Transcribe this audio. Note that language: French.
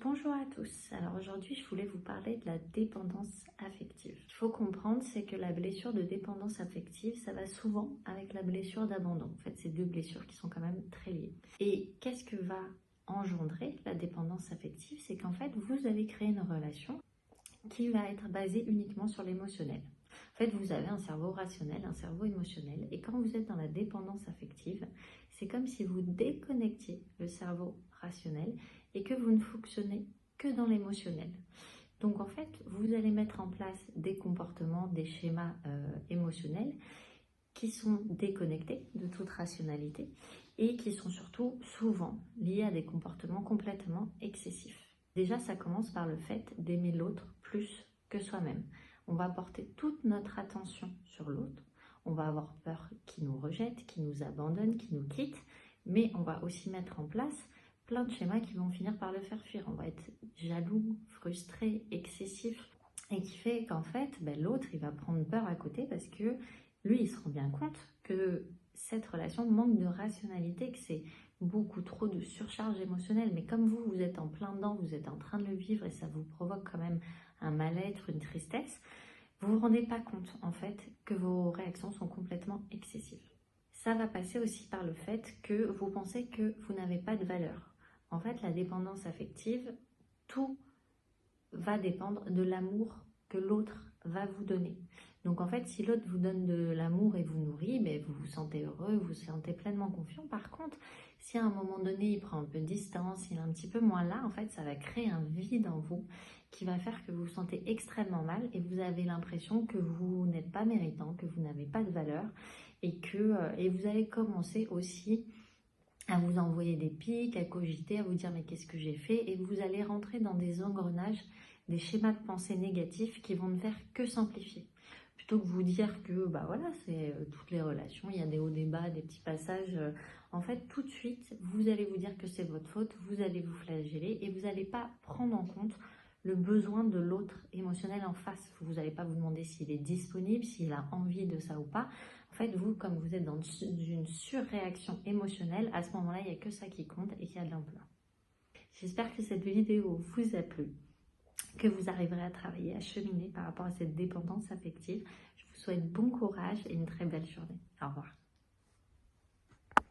Bonjour à tous, alors aujourd'hui je voulais vous parler de la dépendance affective. Il faut comprendre, c'est que la blessure de dépendance affective, ça va souvent avec la blessure d'abandon. En fait, c'est deux blessures qui sont quand même très liées. Et qu'est-ce que va engendrer la dépendance affective? C'est qu'en fait, vous allez créer une relation qui va être basée uniquement sur l'émotionnel. En fait, vous avez un cerveau rationnel, un cerveau émotionnel, et quand vous êtes dans la dépendance affective, c'est comme si vous déconnectiez le cerveau rationnel et que vous ne fonctionnez que dans l'émotionnel. Donc en fait, vous allez mettre en place des comportements, des schémas émotionnels qui sont déconnectés de toute rationalité et qui sont surtout souvent liés à des comportements complètement excessifs. Déjà, ça commence par le fait d'aimer l'autre plus que soi-même. On va porter toute notre attention sur l'autre. On va avoir peur qu'il nous rejette, qu'il nous abandonne, qu'il nous quitte. Mais on va aussi mettre en place plein de schémas qui vont finir par le faire fuir. On va être jaloux, frustré, excessif. Et qui fait qu'en fait, l'autre, il va prendre peur à côté parce que lui, il se rend bien compte que cette relation manque de rationalité, que c'est beaucoup trop de surcharge émotionnelle. Mais comme vous êtes en plein dedans, vous êtes en train de le vivre et ça vous provoque quand même un mal-être, une tristesse, vous ne vous rendez pas compte en fait que vos réactions sont complètement excessives. Ça va passer aussi par le fait que vous pensez que vous n'avez pas de valeur. En fait, la dépendance affective, tout va dépendre de l'amour que l'autre va vous donner. Donc en fait, si l'autre vous donne de l'amour et vous nourrit, vous vous sentez heureux, vous vous sentez pleinement confiant. Par contre, si à un moment donné, il prend un peu de distance, il est un petit peu moins là, en fait, ça va créer un vide en vous qui va faire que vous vous sentez extrêmement mal et vous avez l'impression que vous n'êtes pas méritant, que vous n'avez pas de valeur et vous allez commencer aussi à vous envoyer des pics, à cogiter, à vous dire mais qu'est-ce que j'ai fait, et vous allez rentrer dans des engrenages, des schémas de pensée négatifs qui vont ne faire que s'amplifier. Plutôt que vous dire que voilà, c'est toutes les relations, il y a des hauts, des bas, des petits passages. En fait, tout de suite, vous allez vous dire que c'est votre faute, vous allez vous flageller et vous n'allez pas prendre en compte le besoin de l'autre émotionnel en face. Vous n'allez pas vous demander s'il est disponible, s'il a envie de ça ou pas. En fait, vous, comme vous êtes dans une surréaction émotionnelle, à ce moment-là, il n'y a que ça qui compte et qu'il y a de l'ampleur. J'espère que cette vidéo vous a plu, que vous arriverez à travailler, à cheminer par rapport à cette dépendance affective. Je vous souhaite bon courage et une très belle journée. Au revoir.